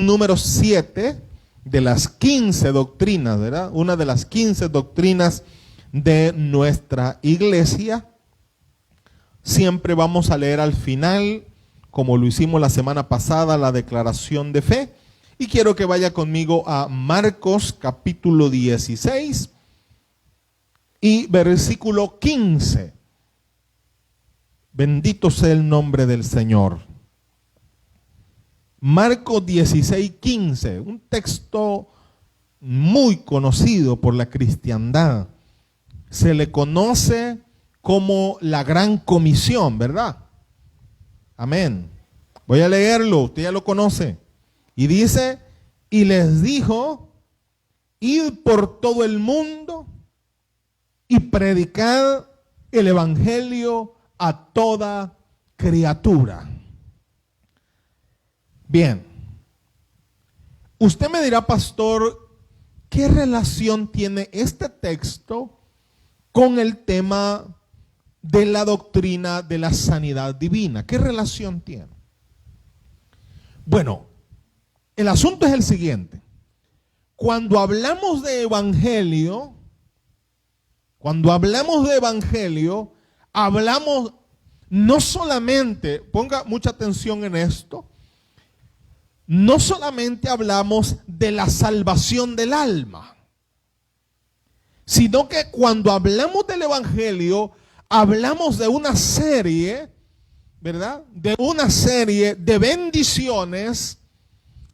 número 7 de las 15 doctrinas, ¿verdad? Una de las 15 doctrinas de nuestra iglesia. Siempre vamos a leer al final, como lo hicimos la semana pasada, la declaración de fe. Y quiero que vaya conmigo a Marcos capítulo 16 y versículo 15. Bendito sea el nombre del Señor. Marcos 16, 15, un texto muy conocido por la cristiandad. Se le conoce como la Gran Comisión, ¿verdad? Amén. Voy a leerlo, usted ya lo conoce. Y dice, y les dijo, id por todo el mundo y predicad el evangelio a toda criatura. Bien, usted me dirá, pastor, ¿qué relación tiene este texto con el tema de la doctrina de la sanidad divina? ¿Qué relación tiene? Bueno, el asunto es el siguiente. Cuando hablamos de evangelio, hablamos no solamente, ponga mucha atención en esto, no solamente hablamos de la salvación del alma, sino que cuando hablamos del evangelio, hablamos de una serie, ¿verdad? De una serie de bendiciones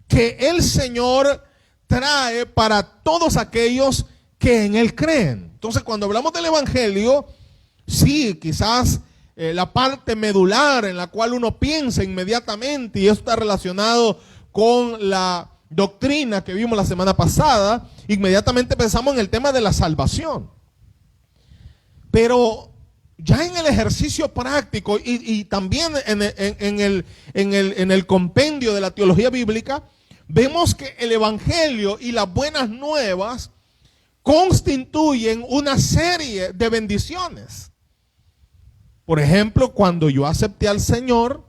que el Señor trae para todos aquellos que en Él creen. Entonces, cuando hablamos del evangelio, sí, quizás la parte medular en la cual uno piensa inmediatamente, y eso está relacionado con la doctrina que vimos la semana pasada, inmediatamente pensamos en el tema de la salvación. Pero ya en el ejercicio práctico y también en el compendio de la teología bíblica, vemos que el evangelio y las buenas nuevas constituyen una serie de bendiciones. Por ejemplo, cuando yo acepté al Señor,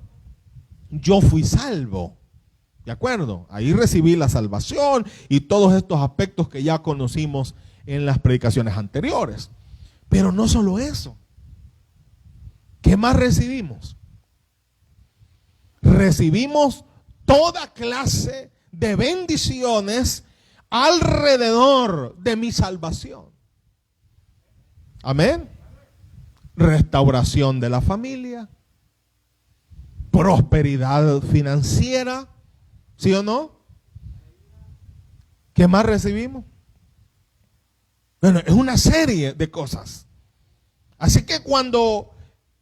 yo fui salvo. ¿De acuerdo? Ahí recibí la salvación y todos estos aspectos que ya conocimos en las predicaciones anteriores. Pero no solo eso. ¿Qué más recibimos? Recibimos toda clase de bendiciones alrededor de mi salvación. Amén. Restauración de la familia, prosperidad financiera, ¿sí o no? ¿Qué más recibimos? Bueno, es una serie de cosas. Así que cuando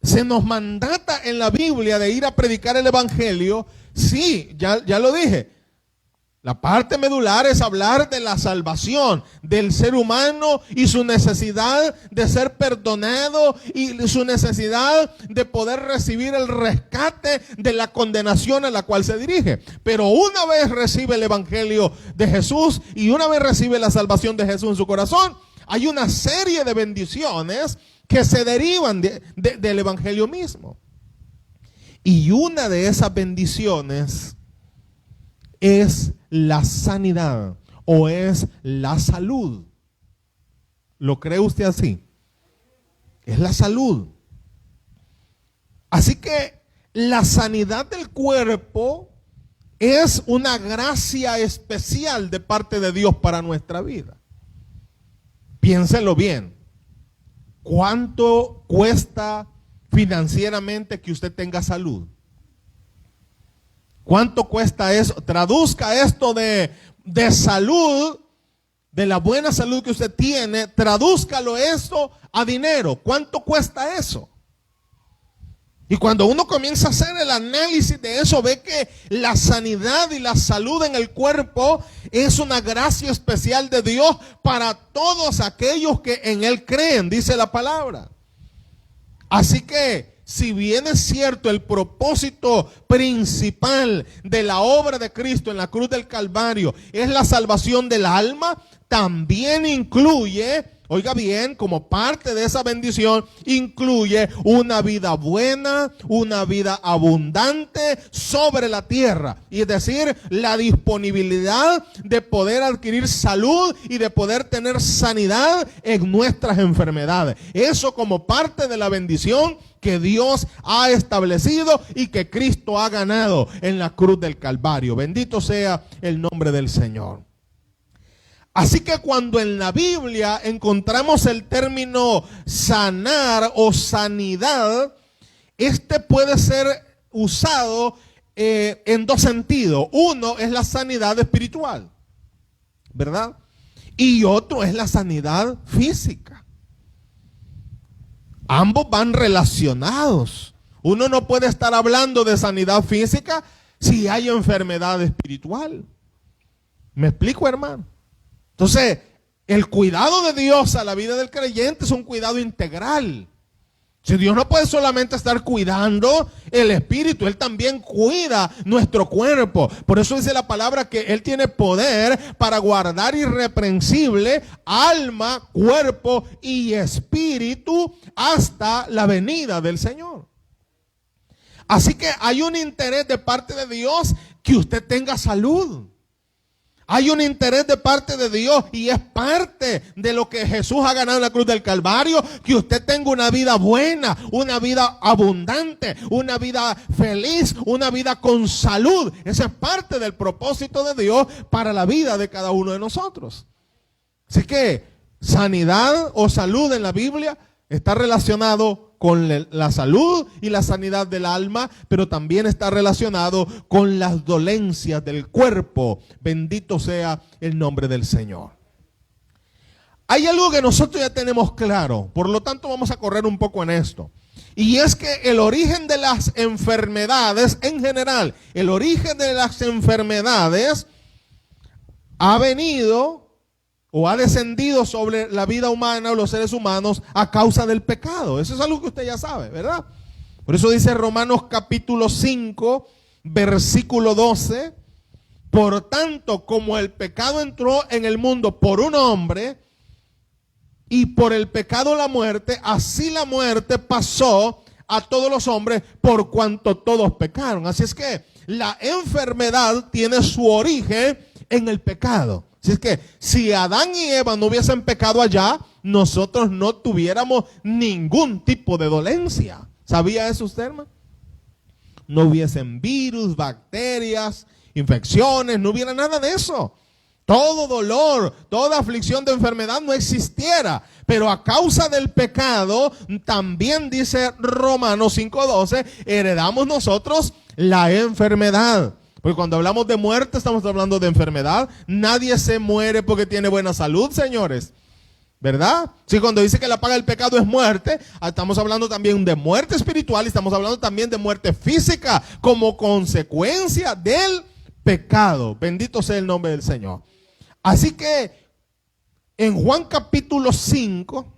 se nos mandata en la Biblia de ir a predicar el evangelio, sí, ya lo dije. La parte medular es hablar de la salvación del ser humano y su necesidad de ser perdonado y su necesidad de poder recibir el rescate de la condenación a la cual se dirige. Pero una vez recibe el evangelio de Jesús y una vez recibe la salvación de Jesús en su corazón, hay una serie de bendiciones que se derivan del evangelio mismo. Y una de esas bendiciones es la sanidad o es la salud. ¿Lo cree usted así? Es la salud. Así que la sanidad del cuerpo es una gracia especial de parte de Dios para nuestra vida. Piénselo bien. ¿Cuánto cuesta financieramente que usted tenga salud? ¿Cuánto cuesta eso? Traduzca esto de salud, de la buena salud que usted tiene, tradúzcalo eso a dinero. ¿Cuánto cuesta eso? Y cuando uno comienza a hacer el análisis de eso, ve que la sanidad y la salud en el cuerpo es una gracia especial de Dios para todos aquellos que en Él creen, dice la palabra. Así que, si bien es cierto, el propósito principal de la obra de Cristo en la cruz del Calvario es la salvación del alma, también incluye, oiga bien, como parte de esa bendición, incluye una vida buena, una vida abundante sobre la tierra. Y es decir, la disponibilidad de poder adquirir salud y de poder tener sanidad en nuestras enfermedades. Eso como parte de la bendición que Dios ha establecido y que Cristo ha ganado en la cruz del Calvario. Bendito sea el nombre del Señor. Así que cuando en la Biblia encontramos el término sanar o sanidad, este puede ser usado en dos sentidos. Uno es la sanidad espiritual, ¿verdad? Y otro es la sanidad física. Ambos van relacionados. Uno no puede estar hablando de sanidad física si hay enfermedad espiritual. ¿Me explico, hermano? Entonces, el cuidado de Dios a la vida del creyente es un cuidado integral. Si Dios no puede solamente estar cuidando el espíritu, Él también cuida nuestro cuerpo. Por eso dice la palabra que Él tiene poder para guardar irreprensible alma, cuerpo y espíritu hasta la venida del Señor. Así que hay un interés de parte de Dios que usted tenga salud. Hay un interés de parte de Dios y es parte de lo que Jesús ha ganado en la cruz del Calvario, que usted tenga una vida buena, una vida abundante, una vida feliz, una vida con salud. Esa es parte del propósito de Dios para la vida de cada uno de nosotros. Así que sanidad o salud en la Biblia está relacionado con la salud y la sanidad del alma, pero también está relacionado con las dolencias del cuerpo. Bendito sea el nombre del Señor. Hay algo que nosotros ya tenemos claro, por lo tanto vamos a correr un poco en esto. Y es que el origen de las enfermedades en general, el origen de las enfermedades ha venido o ha descendido sobre la vida humana o los seres humanos a causa del pecado. Eso es algo que usted ya sabe, ¿verdad? Por eso dice Romanos capítulo 5, versículo 12. Por tanto, como el pecado entró en el mundo por un hombre, y por el pecado la muerte, así la muerte pasó a todos los hombres por cuanto todos pecaron. Así es que la enfermedad tiene su origen en el pecado. Así es que si Adán y Eva no hubiesen pecado allá, nosotros no tuviéramos ningún tipo de dolencia. ¿Sabía eso usted, hermano? No hubiesen virus, bacterias, infecciones, no hubiera nada de eso. Todo dolor, toda aflicción de enfermedad no existiera. Pero a causa del pecado, también dice Romanos 5:12, heredamos nosotros la enfermedad. Porque cuando hablamos de muerte, estamos hablando de enfermedad. Nadie se muere porque tiene buena salud, señores. ¿Verdad? Sí, cuando dice que la paga del pecado es muerte, estamos hablando también de muerte espiritual y estamos hablando también de muerte física como consecuencia del pecado. Bendito sea el nombre del Señor. Así que en Juan capítulo 5,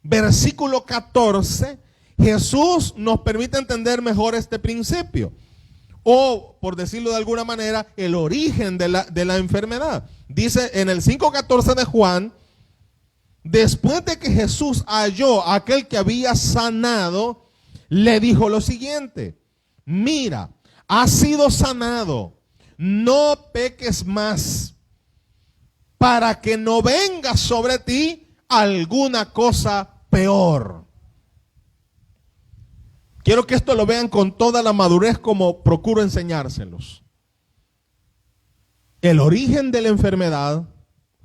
versículo 14, Jesús nos permite entender mejor este principio. O, por decirlo de alguna manera, el origen de la enfermedad. Dice en el 5:14 de Juan, después de que Jesús halló a aquel que había sanado, le dijo lo siguiente: mira, has sido sanado, no peques más, para que no venga sobre ti alguna cosa peor. Quiero que esto lo vean con toda la madurez como procuro enseñárselos. El origen de la enfermedad,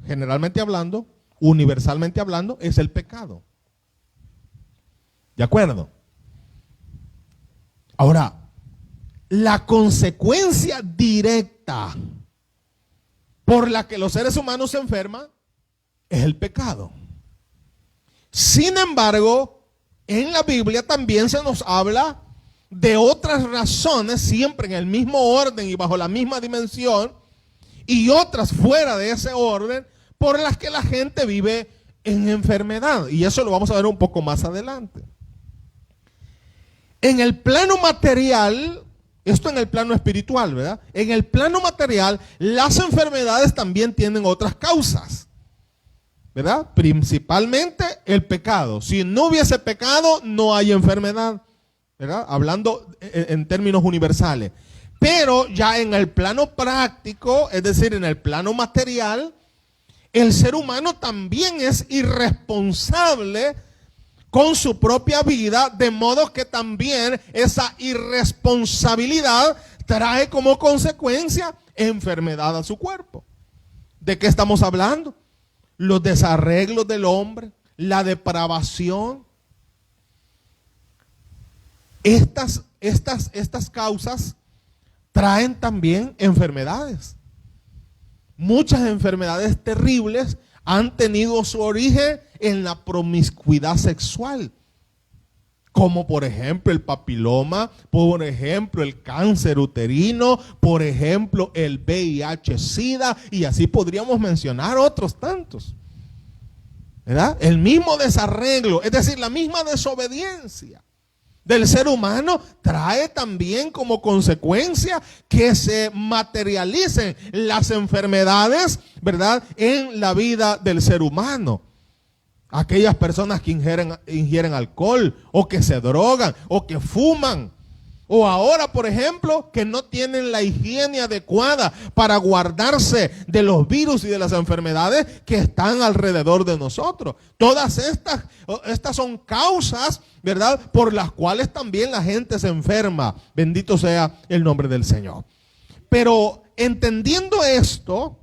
generalmente hablando, universalmente hablando, es el pecado. ¿De acuerdo? Ahora, la consecuencia directa por la que los seres humanos se enferman es el pecado. Sin embargo, en la Biblia también se nos habla de otras razones, siempre en el mismo orden y bajo la misma dimensión, y otras fuera de ese orden, por las que la gente vive en enfermedad. Y eso lo vamos a ver un poco más adelante. En el plano material, Esto en el plano espiritual, ¿verdad? En el plano material, las enfermedades también tienen otras causas, ¿verdad? Principalmente el pecado. Si no hubiese pecado, no hay enfermedad, ¿verdad? Hablando en términos universales. Pero ya en el plano práctico, es decir, en el plano material, el ser humano también es irresponsable con su propia vida, de modo que también esa irresponsabilidad trae como consecuencia enfermedad a su cuerpo. ¿De qué estamos hablando? Los desarreglos del hombre, la depravación. Estas causas traen también enfermedades. Muchas enfermedades terribles han tenido su origen en la promiscuidad sexual, como por ejemplo el papiloma, por ejemplo el cáncer uterino, por ejemplo el VIH-Sida, y así podríamos mencionar otros tantos, ¿verdad? El mismo desarreglo, es decir, la misma desobediencia del ser humano trae también como consecuencia que se materialicen las enfermedades, ¿verdad?, en la vida del ser humano. Aquellas personas que ingieren alcohol, o que se drogan, o que fuman, o ahora, por ejemplo, que no tienen la higiene adecuada para guardarse de los virus y de las enfermedades que están alrededor de nosotros. Todas estas son causas, ¿verdad?, por las cuales también la gente se enferma. Bendito sea el nombre del Señor. Pero entendiendo esto,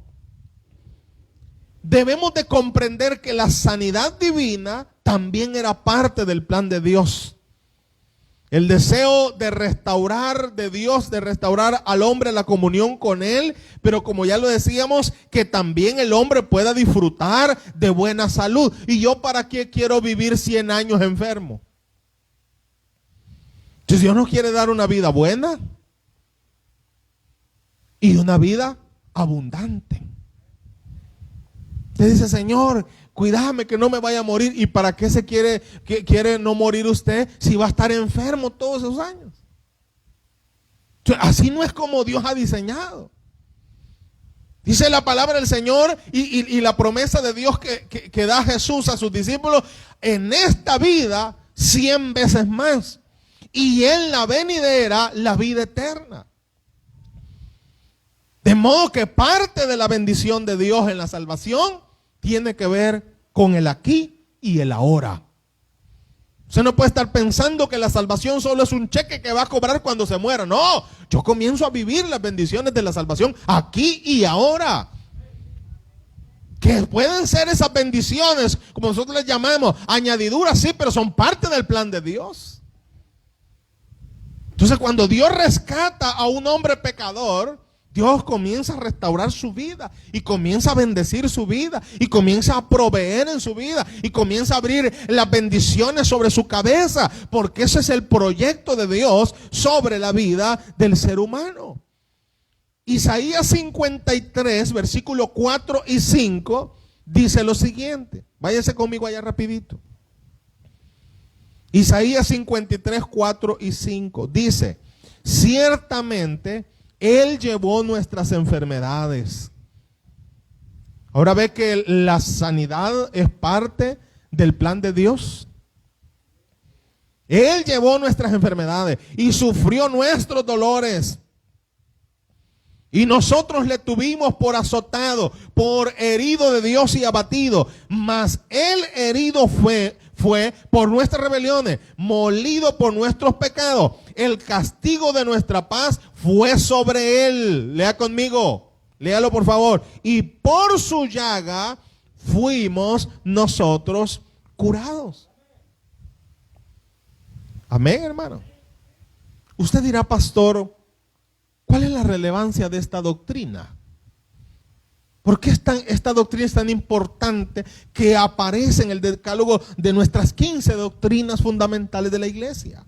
debemos de comprender que la sanidad divina también era parte del plan de Dios. El deseo de restaurar de Dios, de restaurar al hombre la comunión con Él, pero como ya lo decíamos, que también el hombre pueda disfrutar de buena salud. ¿Y yo para qué quiero vivir 100 años enfermo? Si Dios nos quiere dar una vida buena y una vida abundante. Usted dice, Señor, cuídame que no me vaya a morir. ¿Y para qué quiere no morir usted si va a estar enfermo todos esos años? Así no es como Dios ha diseñado. Dice la palabra del Señor y la promesa de Dios que da Jesús a sus discípulos: en esta vida 100 veces más, y en la venidera la vida eterna. De modo que parte de la bendición de Dios en la salvación tiene que ver con el aquí y el ahora. Usted no puede estar pensando que la salvación solo es un cheque que va a cobrar cuando se muera. No, yo comienzo a vivir las bendiciones de la salvación aquí y ahora. Que pueden ser esas bendiciones, como nosotros les llamamos, añadiduras, sí, pero son parte del plan de Dios. Entonces, cuando Dios rescata a un hombre pecador, Dios comienza a restaurar su vida y comienza a bendecir su vida y comienza a proveer en su vida y comienza a abrir las bendiciones sobre su cabeza, porque ese es el proyecto de Dios sobre la vida del ser humano. Isaías 53, versículos 4 y 5 dice lo siguiente. Váyase conmigo allá rapidito. Isaías 53, 4 y 5 dice: ciertamente Él llevó nuestras enfermedades. Ahora ve que la sanidad es parte del plan de Dios. Él llevó nuestras enfermedades y sufrió nuestros dolores. Y nosotros le tuvimos por azotado, por herido de Dios y abatido. Mas Él herido fue por nuestras rebeliones, molido por nuestros pecados. El castigo de nuestra paz fue sobre Él. Lea conmigo, léalo por favor. Y por su llaga fuimos nosotros curados. Amén, hermano. Usted dirá, pastor, ¿cuál es la relevancia de esta doctrina? ¿Por qué esta doctrina es tan importante que aparece en el decálogo de nuestras 15 doctrinas fundamentales de la iglesia?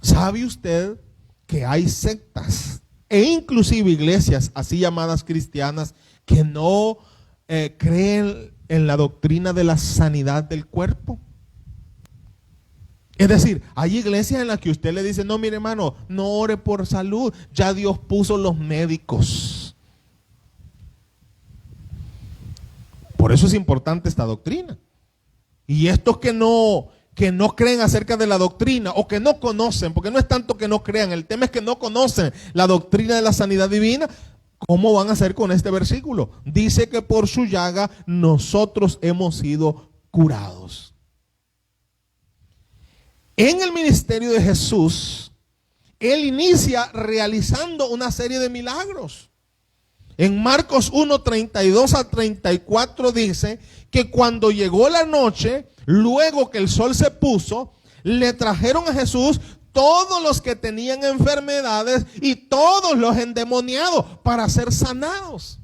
¿Sabe usted que hay sectas e inclusive iglesias así llamadas cristianas que no creen en la doctrina de la sanidad del cuerpo? Es decir, hay iglesias en las que usted le dice, no, mire hermano, no ore por salud, ya Dios puso los médicos. Por eso es importante esta doctrina. Y estos que no creen acerca de la doctrina o que no conocen, porque no es tanto que no crean, el tema es que no conocen la doctrina de la sanidad divina, ¿cómo van a hacer con este versículo? Dice que por su llaga nosotros hemos sido curados. En el ministerio de Jesús, Él inicia realizando una serie de milagros. En Marcos 1, 32 a 34 dice que cuando llegó la noche, luego que el sol se puso, le trajeron a Jesús todos los que tenían enfermedades y todos los endemoniados para ser sanados.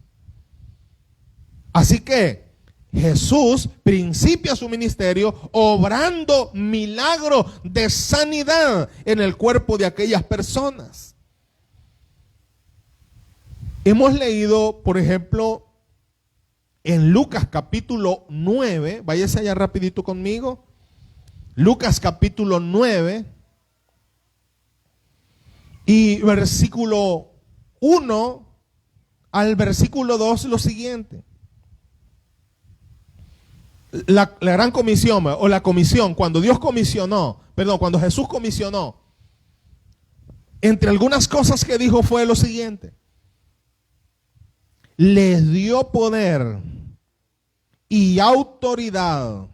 Así que Jesús principia su ministerio obrando milagros de sanidad en el cuerpo de aquellas personas. Hemos leído, por ejemplo, en Lucas capítulo 9, váyase allá rapidito conmigo, Lucas capítulo 9 y versículo 1 al versículo 2 lo siguiente. La gran comisión o la comisión, cuando cuando Jesús comisionó, entre algunas cosas que dijo fue lo siguiente: les dio poder y autoridad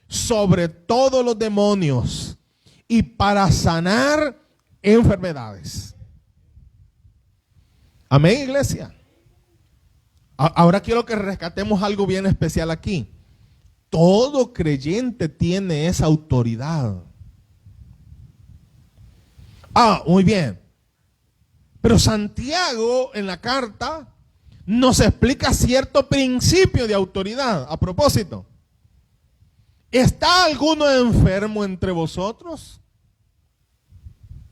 sobre todos los demonios y para sanar enfermedades. Amén, iglesia. Ahora quiero que rescatemos algo bien especial aquí. Todo creyente tiene esa autoridad. Muy bien. Pero Santiago en la carta nos explica cierto principio de autoridad. A propósito, ¿está alguno enfermo entre vosotros?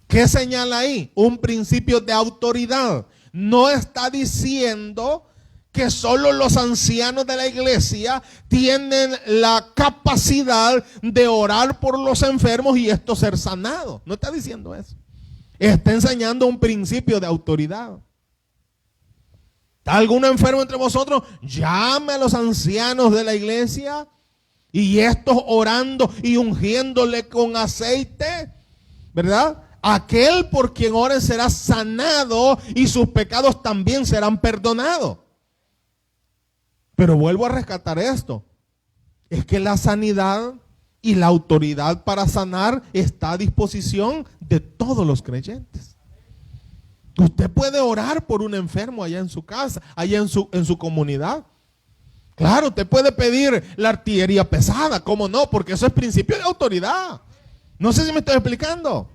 ¿Qué señala ahí? Un principio de autoridad. No está diciendo que solo los ancianos de la iglesia tienen la capacidad de orar por los enfermos y estos ser sanados. No está diciendo eso. Está enseñando un principio de autoridad. ¿Está alguno enfermo entre vosotros? Llame a los ancianos de la iglesia y estos orando y ungiéndole con aceite, ¿verdad? Aquel por quien oren será sanado y sus pecados también serán perdonados. Pero vuelvo a rescatar esto. Es que la sanidad y la autoridad para sanar está a disposición de todos los creyentes. Usted puede orar por un enfermo allá en su casa, allá en su comunidad. Claro, usted puede pedir la artillería pesada, ¿cómo no? Porque eso es principio de autoridad. No sé si me estoy explicando.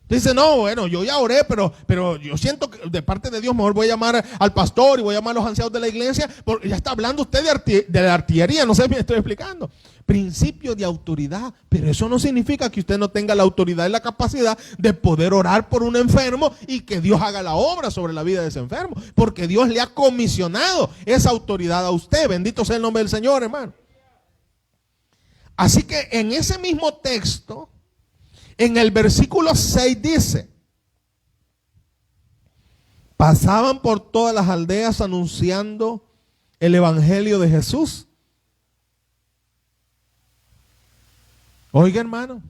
Dice, no, bueno, yo ya oré, pero yo siento que de parte de Dios mejor voy a llamar al pastor y voy a llamar a los ancianos de la iglesia, porque ya está hablando usted de la artillería, no sé si me estoy explicando. Principio de autoridad, pero eso no significa que usted no tenga la autoridad y la capacidad de poder orar por un enfermo y que Dios haga la obra sobre la vida de ese enfermo, porque Dios le ha comisionado esa autoridad a usted. Bendito sea el nombre del Señor, hermano. Así que en ese mismo texto, en el versículo 6 dice: pasaban por todas las aldeas anunciando el evangelio de Jesús. Oiga, hermano,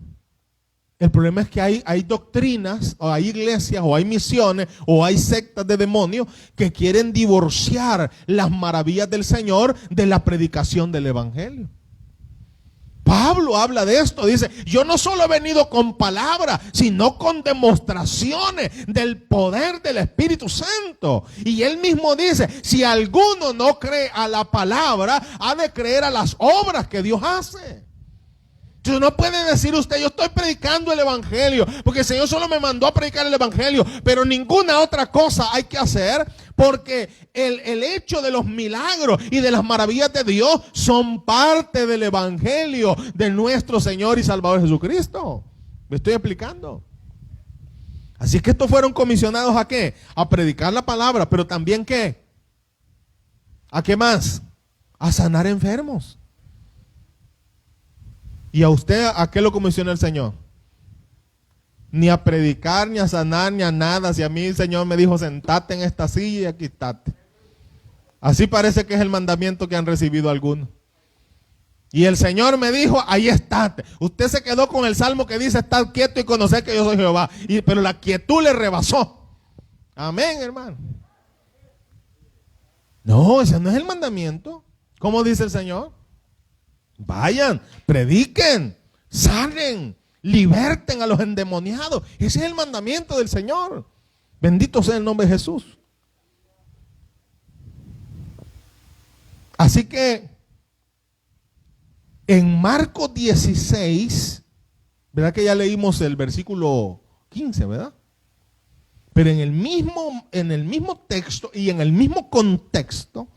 el problema es que hay doctrinas, o hay iglesias, o hay misiones, o hay sectas de demonios que quieren divorciar las maravillas del Señor de la predicación del evangelio. Pablo habla de esto, dice: yo no solo he venido con palabras, sino con demostraciones del poder del Espíritu Santo. Y él mismo dice: si alguno no cree a la palabra, ha de creer a las obras que Dios hace. Entonces no puede decir usted: yo estoy predicando el evangelio, porque el Señor solo me mandó a predicar el evangelio, pero ninguna otra cosa hay que hacer, porque el hecho de los milagros y de las maravillas de Dios son parte del evangelio de nuestro Señor y Salvador Jesucristo. ¿Me estoy explicando? Así que estos fueron comisionados ¿a qué? A predicar la palabra, pero también ¿qué? ¿A qué más? A sanar enfermos. ¿Y a usted a qué lo comisionó el Señor? ni a predicar, ni a sanar, ni a nada. Si a mí el Señor me dijo, sentate en esta silla y aquí estate. Así parece que es el mandamiento que han recibido algunos. Y el Señor me dijo, ahí estate. Usted se quedó con el salmo que dice, estar quieto y conocer que yo soy Jehová. Pero la quietud le rebasó. Amén, hermano. No, ese no es el mandamiento. ¿Cómo dice el Señor? Vayan, prediquen, sanen, liberten a los endemoniados. Ese es el mandamiento del Señor. Bendito sea el nombre de Jesús. Así que en Marcos 16, ¿verdad que ya leímos el versículo 15, verdad? Pero en el mismo texto y en el mismo contexto,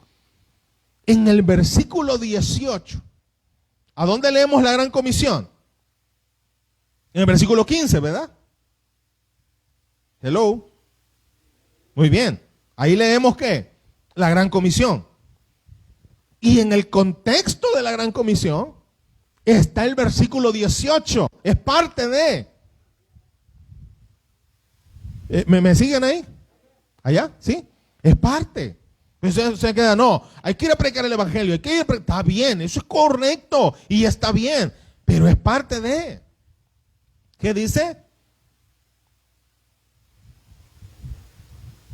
en el versículo 18, ¿a dónde leemos la gran comisión? En el versículo 15, ¿verdad? Hello. Muy bien. Ahí leemos ¿qué? La gran comisión. Y en el contexto de la gran comisión está el versículo 18. Es parte de. ¿Me siguen ahí? ¿Allá? ¿Sí? Es parte. Entonces se queda, no, hay que ir a predicar el evangelio. Hay que ir a está bien, eso es correcto y está bien. Pero es parte de. ¿Qué dice?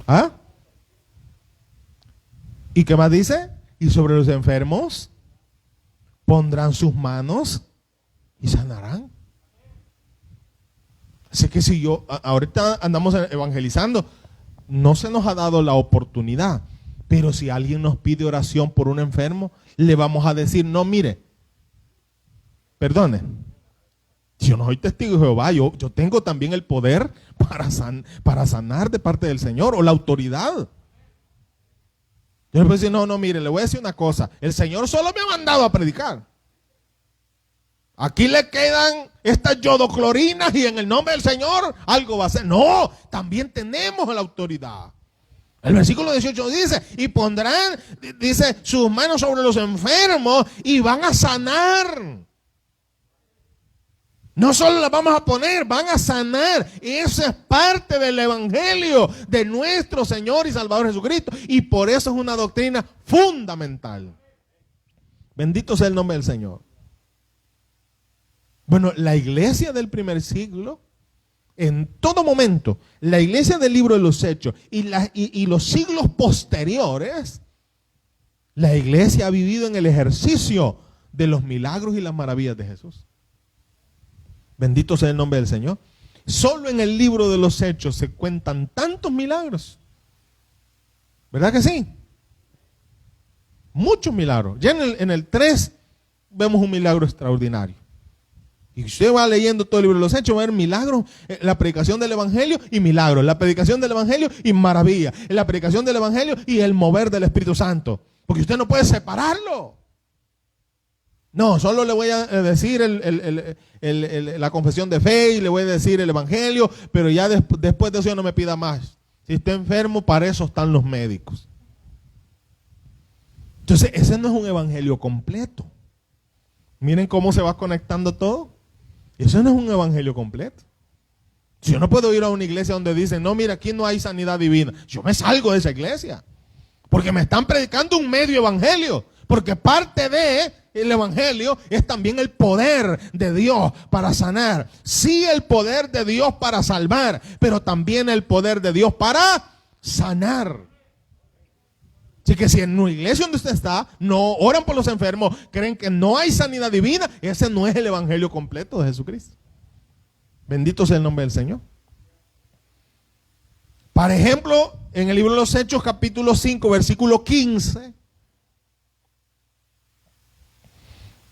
¿Ah? ¿Y qué más dice? Y sobre los enfermos pondrán sus manos y sanarán. Así que si ahorita andamos evangelizando, no se nos ha dado la oportunidad. Pero si alguien nos pide oración por un enfermo, le vamos a decir, no, mire, perdone, yo no soy testigo de Jehová, yo tengo también el poder para sanar de parte del Señor o la autoridad. Yo le puedo decir, no, mire, le voy a decir una cosa. El Señor solo me ha mandado a predicar. Aquí le quedan estas yodoclorinas y en el nombre del Señor algo va a hacer. No, también tenemos la autoridad. El versículo 18 dice, y pondrán, dice, sus manos sobre los enfermos y van a sanar. No solo las vamos a poner, van a sanar. Eso es parte del evangelio de nuestro Señor y Salvador Jesucristo. Y por eso es una doctrina fundamental. Bendito sea el nombre del Señor. Bueno, la iglesia del primer siglo, en todo momento, la iglesia del libro de los Hechos y los siglos posteriores, la iglesia ha vivido en el ejercicio de los milagros y las maravillas de Jesús. Bendito sea el nombre del Señor. Solo en el libro de los Hechos se cuentan tantos milagros. ¿Verdad que sí? Muchos milagros. Ya en el 3 vemos un milagro extraordinario. Y usted va leyendo todo el libro de los Hechos, va a ver milagros, la predicación del evangelio y milagros, la predicación del evangelio y maravilla, la predicación del evangelio y el mover del Espíritu Santo. Porque usted no puede separarlo. No, solo le voy a decir la confesión de fe y le voy a decir el evangelio, pero ya después de eso ya no me pida más. Si está enfermo, para eso están los médicos. Entonces, ese no es un evangelio completo. Miren cómo se va conectando todo. Eso no es un evangelio completo. Yo no puedo ir a una iglesia donde dicen, no, mira, aquí no hay sanidad divina. Yo me salgo de esa iglesia. Porque me están predicando un medio evangelio. Porque parte de el evangelio es también el poder de Dios para sanar. Sí, el poder de Dios para salvar, pero también el poder de Dios para sanar. Así que si en una iglesia donde usted está, no oran por los enfermos, creen que no hay sanidad divina, ese no es el evangelio completo de Jesucristo. Bendito sea el nombre del Señor. Por ejemplo, en el libro de los Hechos, capítulo 5, versículo 15.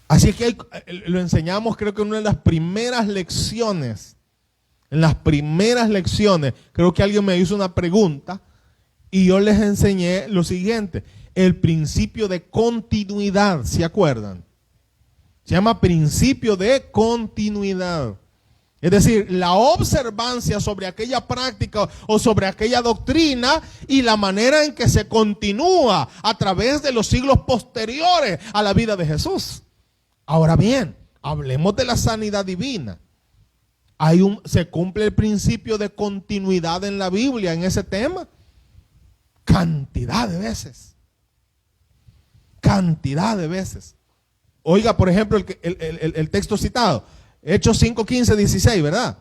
Así que lo enseñamos, creo que en una de las primeras lecciones. En las primeras lecciones, creo que alguien me hizo una pregunta y yo les enseñé lo siguiente. El principio de continuidad, ¿se acuerdan? Se llama principio de continuidad. Es decir, la observancia sobre aquella práctica o sobre aquella doctrina y la manera en que se continúa a través de los siglos posteriores a la vida de Jesús. Ahora bien, hablemos de la sanidad divina. se cumple el principio de continuidad en la Biblia en ese tema. Cantidad de veces. Cantidad de veces. Oiga, por ejemplo, el texto citado, Hechos 5, 15, 16, ¿verdad?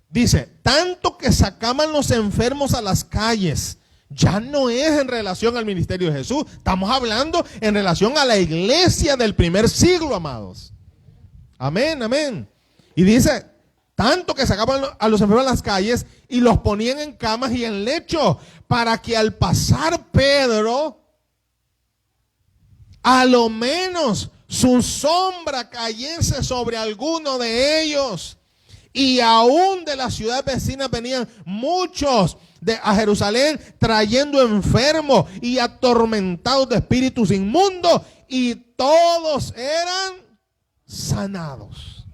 Dice, tanto que sacaban los enfermos a las calles. Ya no es en relación al ministerio de Jesús. Estamos hablando en relación a la iglesia del primer siglo, amados. Amén, amén. Y dice, tanto que sacaban a los enfermos a las calles y los ponían en camas y en lechos, para que al pasar Pedro, a lo menos su sombra cayese sobre alguno de ellos. Y aún de las ciudades vecinas venían muchos a Jerusalén trayendo enfermos y atormentados de espíritus inmundos, y todos eran sanados.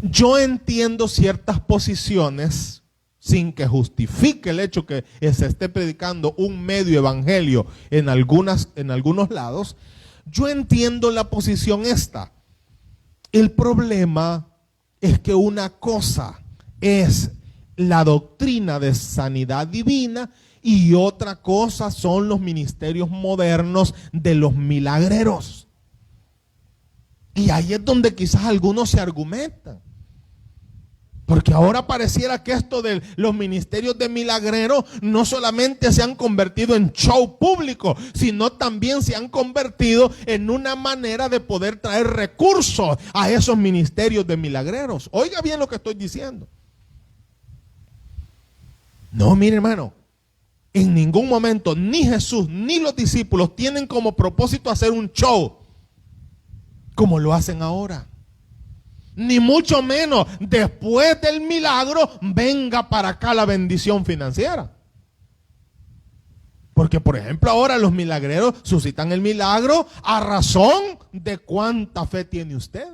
Yo entiendo ciertas posiciones, sin que justifique el hecho que se esté predicando un medio evangelio en algunos lados. Yo entiendo la posición esta. El problema es que una cosa es la doctrina de sanidad divina y otra cosa son los ministerios modernos de los milagreros. Y ahí es donde quizás algunos se argumentan. Porque ahora pareciera que esto de los ministerios de milagreros no solamente se han convertido en show público, sino también se han convertido en una manera de poder traer recursos a esos ministerios de milagreros. Oiga bien lo que estoy diciendo. No, mire, hermano, en ningún momento ni Jesús ni los discípulos tienen como propósito hacer un show como lo hacen ahora. Ni mucho menos después del milagro venga para acá la bendición financiera. Porque por ejemplo ahora los milagreros suscitan el milagro a razón de cuánta fe tiene usted,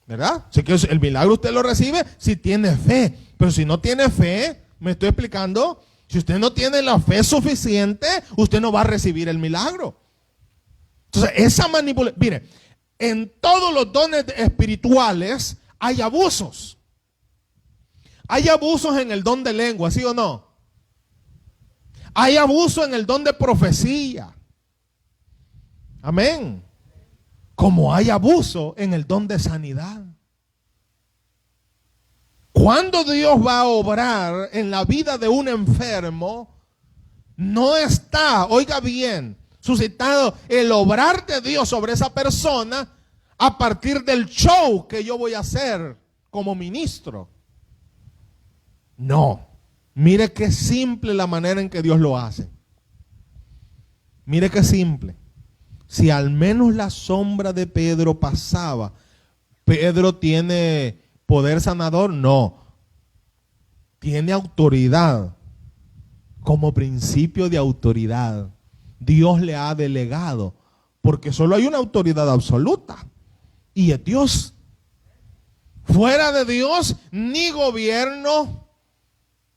¿verdad? Así que el milagro usted lo recibe si tiene fe. Pero si no tiene fe, me estoy explicando, si usted no tiene la fe suficiente, usted no va a recibir el milagro. Entonces esa manipulación, mire, en todos los dones espirituales hay abusos. Hay abusos en el don de lengua, ¿sí o no? Hay abuso en el don de profecía. Amén. Como hay abuso en el don de sanidad. Cuando Dios va a obrar en la vida de un enfermo, no está, oiga bien, suscitado el obrar de Dios sobre esa persona a partir del show que yo voy a hacer como ministro. No, mire qué simple la manera en que Dios lo hace. Mire qué simple. Si al menos la sombra de Pedro pasaba, ¿Pedro tiene poder sanador? No. Tiene autoridad. Como principio de autoridad, Dios le ha delegado, porque solo hay una autoridad absoluta y es Dios. Fuera de Dios, ni gobierno,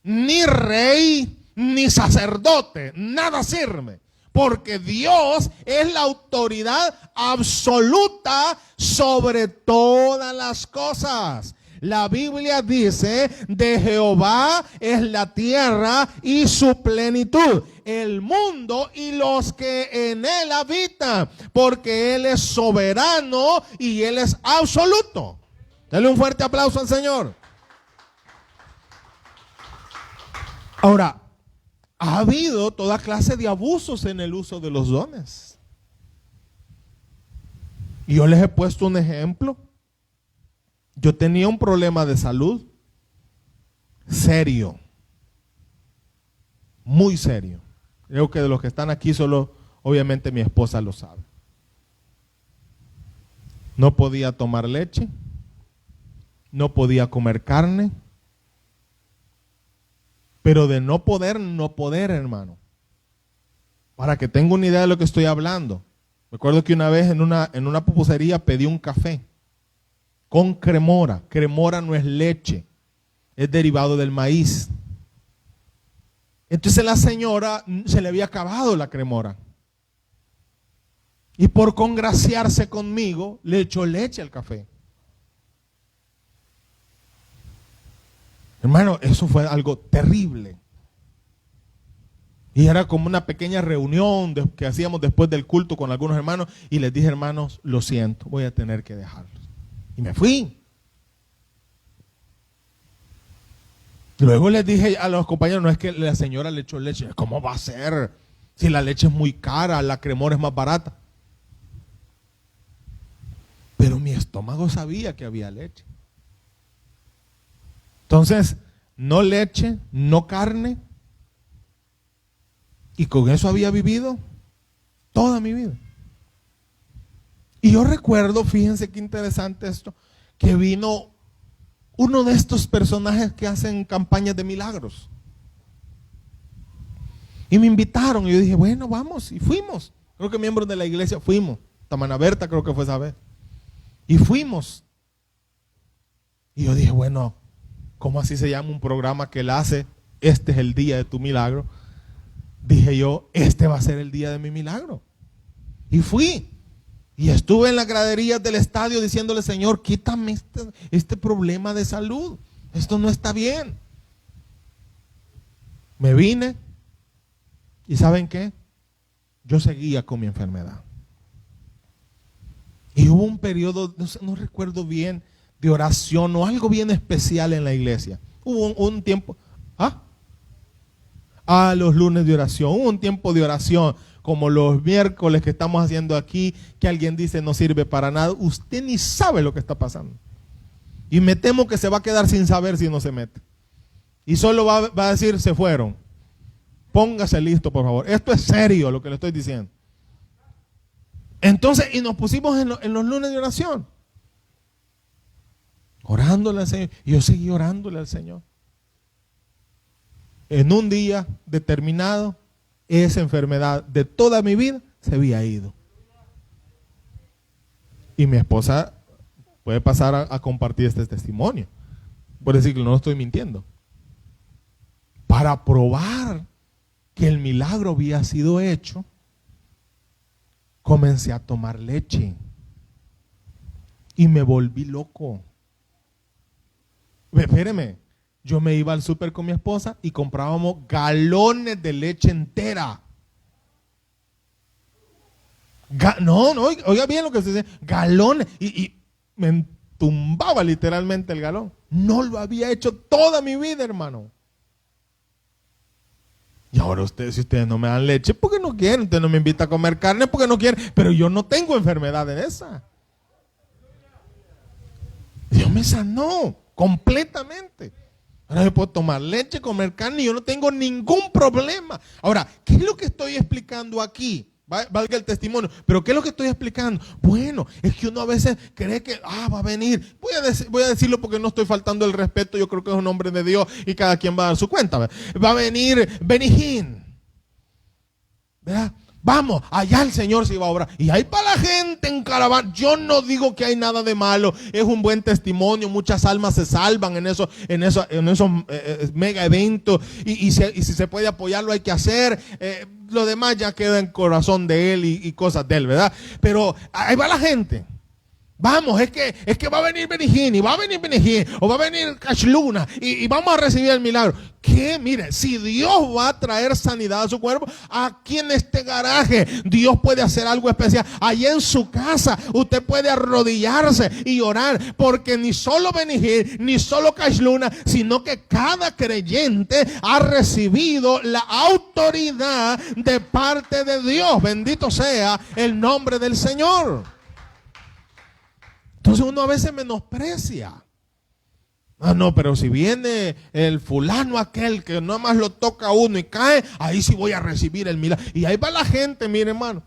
ni rey, ni sacerdote, nada sirve. Porque Dios es la autoridad absoluta sobre todas las cosas. La Biblia dice, de Jehová es la tierra y su plenitud, el mundo y los que en él habitan, porque él es soberano y él es absoluto. Dale un fuerte aplauso al Señor. Ahora, ha habido toda clase de abusos en el uso de los dones. Y yo les he puesto un ejemplo. Yo tenía un problema de salud serio, muy serio. Creo que de los que están aquí solo, obviamente mi esposa lo sabe. No podía tomar leche, no podía comer carne, pero de no poder, hermano. Para que tenga una idea de lo que estoy hablando. Recuerdo que una vez en una pupusería pedí un café con cremora. Cremora no es leche, es derivado del maíz. Entonces la señora se le había acabado la cremora. Y por congraciarse conmigo, le echó leche al café. Hermano, eso fue algo terrible. Y era como una pequeña reunión que hacíamos después del culto con algunos hermanos. Y les dije, hermanos, lo siento, voy a tener que dejarlos. Y me fui. Luego les dije a los compañeros, no es que la señora le echó leche. ¿Cómo va a ser? Si la leche es muy cara, la cremora es más barata. Pero mi estómago sabía que había leche. Entonces, no leche, no carne. Y con eso había vivido toda mi vida. Y yo recuerdo, fíjense qué interesante esto, que vino uno de estos personajes que hacen campañas de milagros. Y me invitaron y yo dije, bueno, vamos. Y fuimos. Creo que miembros de la iglesia fuimos. Tamana Berta creo que fue esa vez. Y fuimos. Y yo dije, bueno, ¿cómo así se llama un programa que él hace? Este es el día de tu milagro. Dije yo, este va a ser el día de mi milagro. Y fui. Y estuve en las graderías del estadio diciéndole, Señor, quítame este problema de salud. Esto no está bien. Me vine. ¿Y saben qué? Yo seguía con mi enfermedad. Y hubo un periodo, no recuerdo bien, de oración o algo bien especial en la iglesia. Hubo un tiempo, los lunes de oración, hubo un tiempo de oración, como los miércoles que estamos haciendo aquí, que alguien dice no sirve para nada. Usted ni sabe lo que está pasando. Y me temo que se va a quedar sin saber si no se mete. Y solo va a decir, se fueron. Póngase listo, por favor. Esto es serio lo que le estoy diciendo. Entonces, y nos pusimos en los lunes de oración. Orándole al Señor. Y yo seguí orándole al Señor. En un día determinado, esa enfermedad de toda mi vida se había ido. Y mi esposa puede pasar a compartir este testimonio. Por decir que no estoy mintiendo. Para probar que el milagro había sido hecho, comencé a tomar leche. Y me volví loco. Espéreme. Yo me iba al súper con mi esposa y comprábamos galones de leche entera. Oiga bien lo que se dice, galones. Y me entumbaba literalmente el galón. No lo había hecho toda mi vida, hermano. Y ahora si ustedes no me dan leche, porque no quieren. Ustedes no me invitan a comer carne porque no quieren. Pero yo no tengo enfermedad en esa. Dios me sanó completamente. Ahora yo puedo tomar leche, comer carne y yo no tengo ningún problema. Ahora, ¿qué es lo que estoy explicando aquí? Valga el testimonio. Pero ¿qué es lo que estoy explicando? Bueno, es que uno a veces cree que va a venir. Voy a decirlo porque no estoy faltando el respeto. Yo creo que es un hombre de Dios y cada quien va a dar su cuenta. Va a venir Benijín. ¿Verdad? Vamos, allá el Señor se iba a obrar. Y ahí para la gente en caravana. Yo no digo que hay nada de malo. Es un buen testimonio. Muchas almas se salvan en esos mega eventos. Y si se puede apoyarlo, hay que hacer. Lo demás ya queda en corazón de él y cosas de él, ¿verdad? Pero ahí va la gente. Vamos, es que va a venir Benijín, y va a venir Benijín, o va a venir Cashluna, y vamos a recibir el milagro. ¿Qué? Mire, si Dios va a traer sanidad a su cuerpo, aquí en este garaje, Dios puede hacer algo especial. Allá en su casa, usted puede arrodillarse y orar, porque ni solo Benijín, ni solo Cashluna, sino que cada creyente ha recibido la autoridad de parte de Dios. Bendito sea el nombre del Señor. Entonces uno a veces menosprecia. No, pero si viene el fulano aquel que nada más lo toca a uno y cae, ahí sí voy a recibir el milagro. Y ahí va la gente, mire hermano.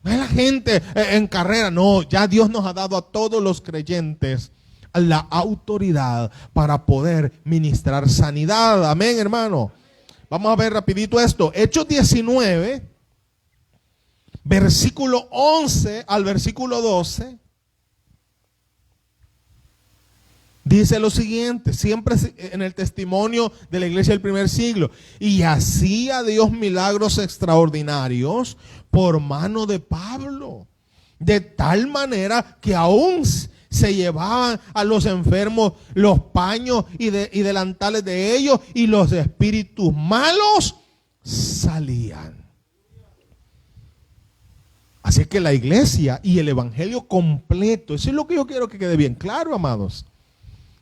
Va la gente en carrera. No, ya Dios nos ha dado a todos los creyentes la autoridad para poder ministrar sanidad. Amén, hermano. Vamos a ver rapidito esto. Hechos 19, versículo 11 al versículo 12. Dice lo siguiente, siempre en el testimonio de la iglesia del primer siglo. Y hacía Dios milagros extraordinarios por mano de Pablo, de tal manera que aún se llevaban a los enfermos los paños y delantales de ellos, y los espíritus malos salían. Así que la iglesia y el evangelio completo, eso es lo que yo quiero que quede bien claro, amados.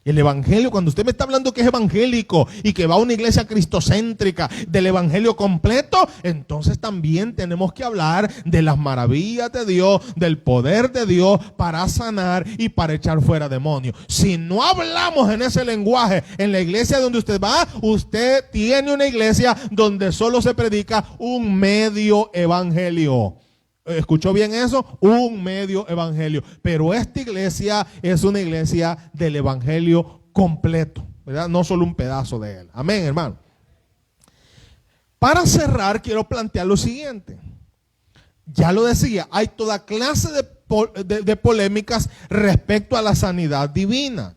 El evangelio, cuando usted me está hablando que es evangélico y que va a una iglesia cristocéntrica, del evangelio completo, entonces también tenemos que hablar de las maravillas de Dios, del poder de Dios para sanar y para echar fuera demonios. Si no hablamos en ese lenguaje en la iglesia donde usted va, usted tiene una iglesia donde solo se predica un medio evangelio. ¿Escuchó bien eso? Un medio evangelio. Pero esta iglesia es una iglesia del evangelio completo, ¿verdad? No solo un pedazo de él. Amén, hermano. Para cerrar, quiero plantear lo siguiente. Ya lo decía, hay toda clase de polémicas respecto a la sanidad divina.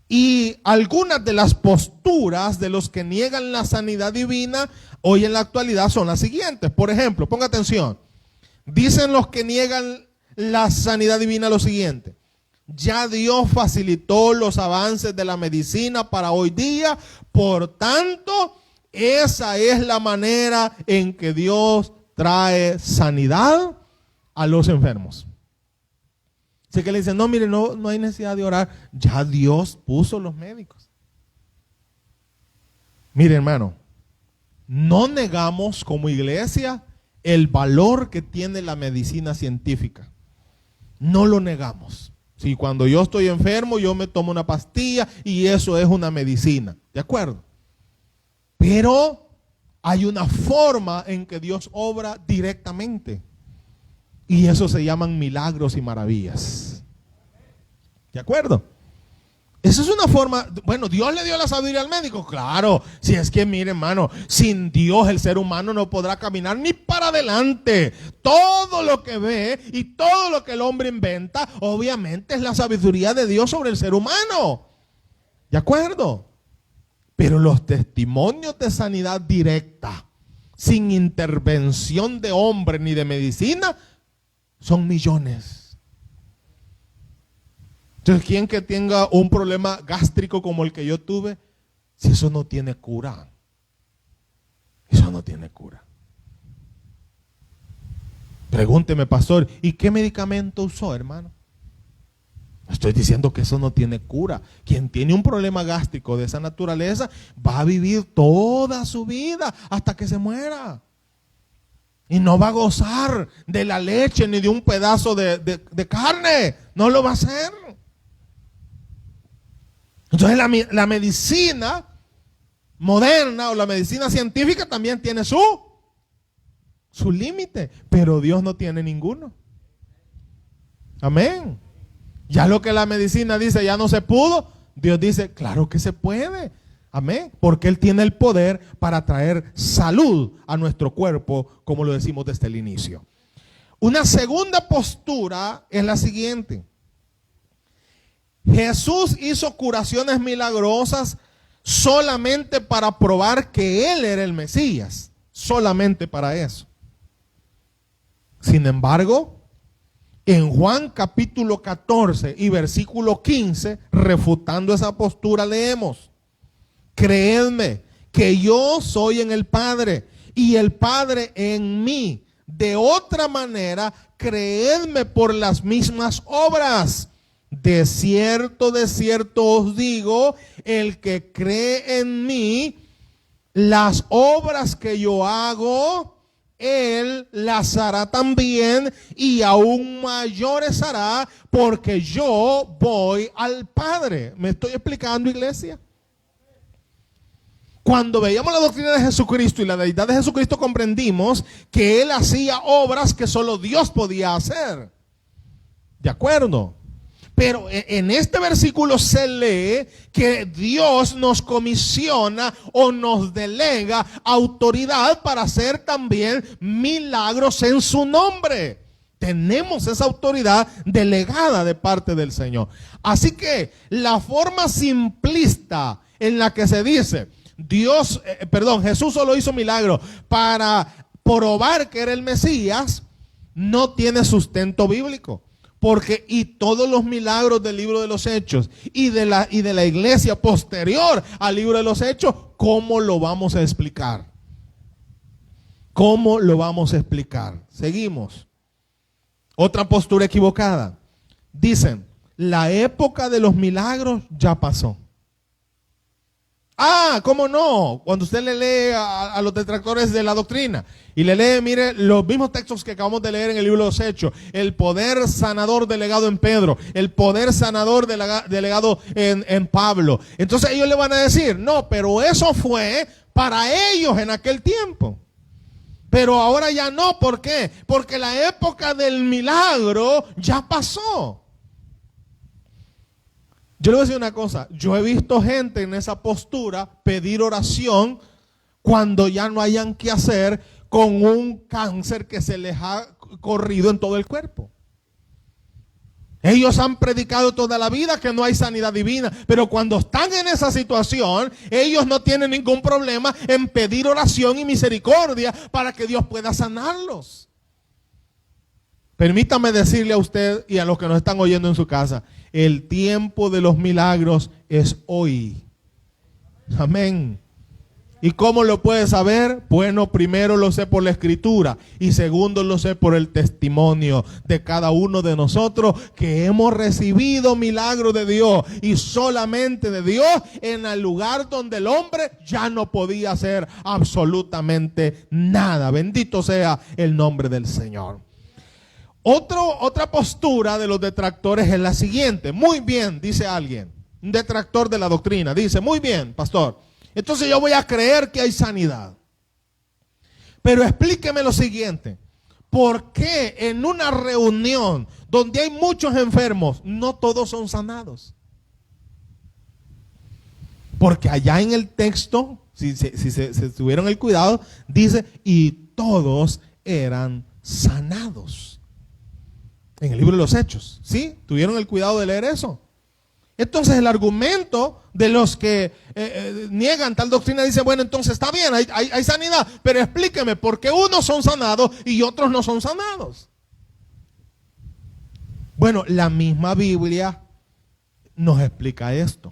Y algunas de las posturas de los que niegan la sanidad divina hoy en la actualidad son las siguientes. Por ejemplo, ponga atención. Dicen los que niegan la sanidad divina lo siguiente: ya Dios facilitó los avances de la medicina para hoy día, por tanto, esa es la manera en que Dios trae sanidad a los enfermos. Así que le dicen, no, mire, no hay necesidad de orar, ya Dios puso los médicos. Mire, hermano, no negamos como iglesia el valor que tiene la medicina científica. No lo negamos. Si cuando yo estoy enfermo, yo me tomo una pastilla y eso es una medicina. ¿De acuerdo? Pero hay una forma en que Dios obra directamente. Y eso se llaman milagros y maravillas. ¿De acuerdo? Esa es una forma. Bueno, Dios le dio la sabiduría al médico. Claro, si es que mire, hermano, sin Dios el ser humano no podrá caminar ni para adelante. Todo lo que ve y todo lo que el hombre inventa, obviamente es la sabiduría de Dios sobre el ser humano. ¿De acuerdo? Pero los testimonios de sanidad directa, sin intervención de hombre ni de medicina, son millones. Entonces, ¿quién que tenga un problema gástrico como el que yo tuve? Si eso no tiene cura. Eso no tiene cura. Pregúnteme, pastor, ¿y qué medicamento usó, hermano? Estoy diciendo que eso no tiene cura. Quien tiene un problema gástrico de esa naturaleza va a vivir toda su vida hasta que se muera. Y no va a gozar de la leche ni de un pedazo de carne. No lo va a hacer. Entonces la medicina moderna o la medicina científica también tiene su límite, pero Dios no tiene ninguno. Amén. Ya lo que la medicina dice ya no se pudo, Dios dice, claro que se puede. Amén. Porque Él tiene el poder para traer salud a nuestro cuerpo, como lo decimos desde el inicio. Una segunda postura es la siguiente. Jesús hizo curaciones milagrosas solamente para probar que Él era el Mesías. Solamente para eso. Sin embargo, en Juan capítulo 14 y versículo 15, refutando esa postura, leemos: creedme que yo soy en el Padre y el Padre en mí. De otra manera, creedme por las mismas obras. De cierto os digo, el que cree en mí, las obras que yo hago, él las hará también, y aún mayores hará, porque yo voy al Padre. ¿Me estoy explicando, iglesia? Cuando veíamos la doctrina de Jesucristo y la deidad de Jesucristo, comprendimos que Él hacía obras que solo Dios podía hacer. ¿De acuerdo? Pero en este versículo se lee que Dios nos comisiona o nos delega autoridad para hacer también milagros en su nombre. Tenemos esa autoridad delegada de parte del Señor. Así que la forma simplista en la que se dice Jesús solo hizo milagros para probar que era el Mesías, no tiene sustento bíblico. Porque y todos los milagros del libro de los Hechos y de la iglesia posterior al libro de los Hechos, ¿cómo lo vamos a explicar? ¿Cómo lo vamos a explicar? Seguimos. Otra postura equivocada. Dicen, la época de los milagros ya pasó. Ah, ¿cómo no? Cuando usted le lee a los detractores de la doctrina y le lee, mire, los mismos textos que acabamos de leer en el libro de los Hechos, el poder sanador delegado en Pedro, el poder sanador delegado en Pablo. Entonces ellos le van a decir, no, pero eso fue para ellos en aquel tiempo. Pero ahora ya no, ¿por qué? Porque la época del milagro ya pasó. Yo le voy a decir una cosa, yo he visto gente en esa postura pedir oración cuando ya no hayan qué hacer con un cáncer que se les ha corrido en todo el cuerpo. Ellos han predicado toda la vida que no hay sanidad divina, pero cuando están en esa situación, ellos no tienen ningún problema en pedir oración y misericordia para que Dios pueda sanarlos. Permítame decirle a usted y a los que nos están oyendo en su casa, el tiempo de los milagros es hoy. Amén. ¿Y cómo lo puede saber? Bueno, primero lo sé por la Escritura y segundo lo sé por el testimonio de cada uno de nosotros que hemos recibido milagros de Dios y solamente de Dios en el lugar donde el hombre ya no podía hacer absolutamente nada. Bendito sea el nombre del Señor. Otra postura de los detractores es la siguiente. Muy bien, dice alguien, un detractor de la doctrina, dice, muy bien, pastor, entonces yo voy a creer que hay sanidad. Pero explíqueme lo siguiente, ¿por qué en una reunión donde hay muchos enfermos, no todos son sanados? Porque allá en el texto, si se tuvieron el cuidado, dice, y todos eran sanados. En el libro de los Hechos, ¿sí? ¿Tuvieron el cuidado de leer eso? Entonces el argumento de los que niegan tal doctrina dice, bueno, entonces está bien, hay sanidad, pero explíqueme por qué unos son sanados y otros no son sanados. Bueno, la misma Biblia nos explica esto.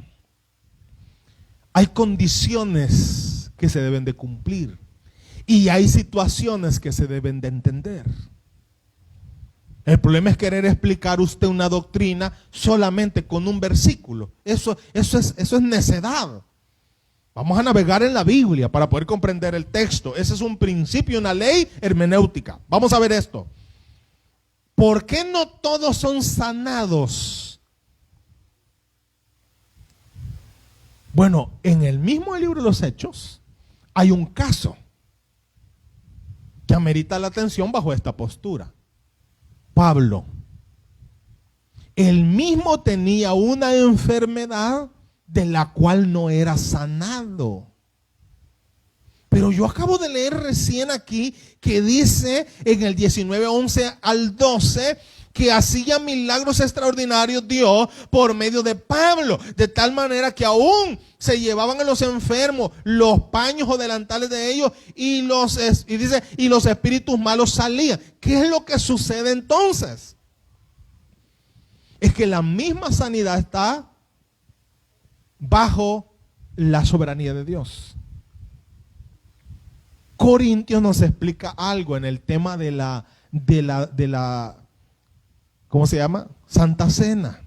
Hay condiciones que se deben de cumplir y hay situaciones que se deben de entender. El problema es querer explicar usted una doctrina solamente con un versículo. Eso es necedad. Vamos a navegar en la Biblia para poder comprender el texto. Ese es un principio, una ley hermenéutica. Vamos a ver esto. ¿Por qué no todos son sanados? Bueno, en el mismo libro de los Hechos hay un caso que amerita la atención bajo esta postura. Pablo, él mismo tenía una enfermedad de la cual no era sanado. Pero yo acabo de leer recién aquí que dice en el 19:11 al 12 que hacía milagros extraordinarios Dios por medio de Pablo, de tal manera que aún se llevaban a los enfermos los paños o delantales de ellos y los espíritus malos salían. ¿Qué es lo que sucede entonces? Es que la misma sanidad está bajo la soberanía de Dios. Corintios nos explica algo en el tema de la ¿cómo se llama? Santa Cena.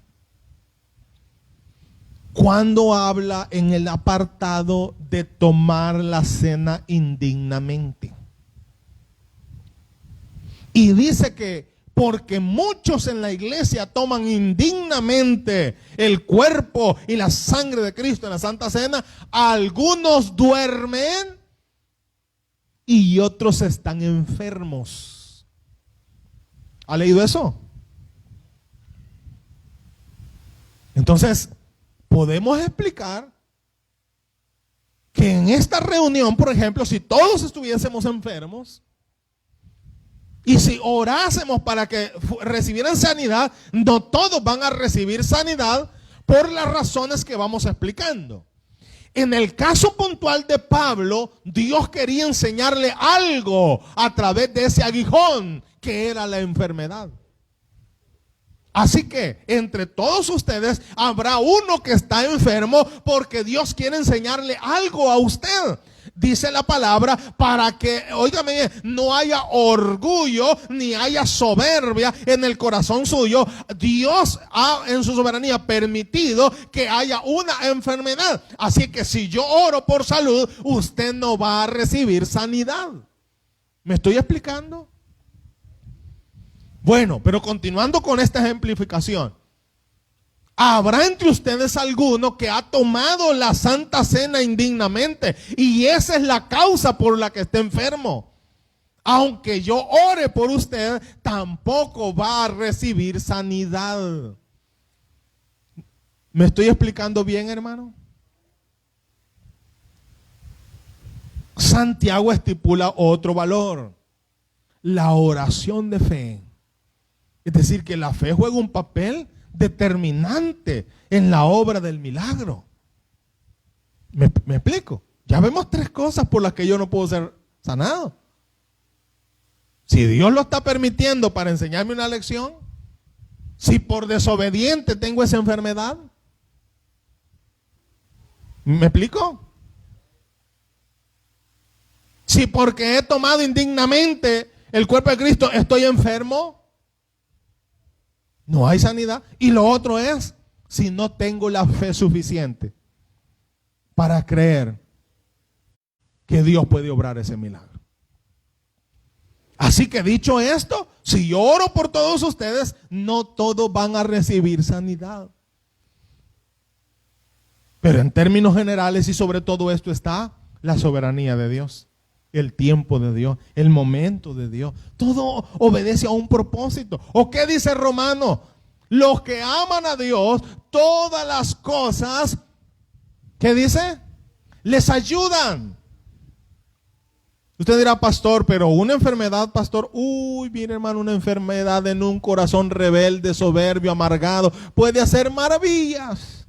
Cuando habla en el apartado de tomar la cena indignamente. Y dice que porque muchos en la iglesia toman indignamente el cuerpo y la sangre de Cristo en la Santa Cena, algunos duermen y otros están enfermos. ¿Ha leído eso? Entonces, podemos explicar que en esta reunión, por ejemplo, si todos estuviésemos enfermos y si orásemos para que recibieran sanidad, no todos van a recibir sanidad por las razones que vamos explicando. En el caso puntual de Pablo, Dios quería enseñarle algo a través de ese aguijón qué era la enfermedad. Así que entre todos ustedes habrá uno que está enfermo porque Dios quiere enseñarle algo a usted. Dice la palabra para que, óigame bien, no haya orgullo ni haya soberbia en el corazón suyo. Dios ha en su soberanía permitido que haya una enfermedad. Así que si yo oro por salud, usted no va a recibir sanidad. ¿Me estoy explicando? Bueno, pero continuando con esta ejemplificación, habrá entre ustedes alguno que ha tomado la Santa Cena indignamente y esa es la causa por la que está enfermo. Aunque yo ore por usted, tampoco va a recibir sanidad. ¿Me estoy explicando bien, hermano? Santiago estipula otro valor: la oración de fe. Es decir, que la fe juega un papel determinante en la obra del milagro. ¿Me explico? Ya vemos tres cosas por las que yo no puedo ser sanado. Si Dios lo está permitiendo para enseñarme una lección, si por desobediente tengo esa enfermedad, ¿me explico? Si porque he tomado indignamente el cuerpo de Cristo estoy enfermo, no hay sanidad. Y lo otro es, si no tengo la fe suficiente para creer que Dios puede obrar ese milagro. Así que dicho esto, si yo oro por todos ustedes, no todos van a recibir sanidad. Pero en términos generales y sobre todo esto está la soberanía de Dios, el tiempo de Dios, el momento de Dios. Todo obedece a un propósito. ¿O qué dice Romano? Los que aman a Dios, todas las cosas, ¿qué dice? Les ayudan. Usted dirá, pastor, pero una enfermedad, pastor, mire hermano, una enfermedad en un corazón rebelde, soberbio, amargado, puede hacer maravillas.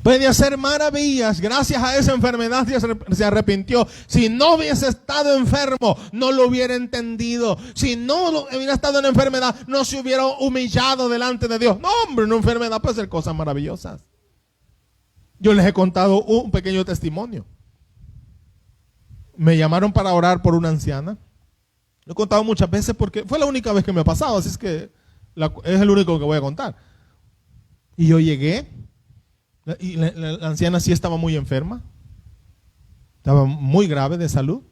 Puede hacer maravillas. Gracias a esa enfermedad se arrepintió. Si no hubiese estado enfermo, no lo hubiera entendido. Si no hubiera estado en enfermedad, no se hubiera humillado delante de Dios. No, hombre, una enfermedad puede hacer cosas maravillosas. Yo les he contado un pequeño testimonio. Me llamaron para orar por una anciana. Lo he contado muchas veces porque fue la única vez que me ha pasado, así es que es el único que voy a contar. Y yo llegué. Y la anciana sí estaba muy enferma, estaba muy grave de salud.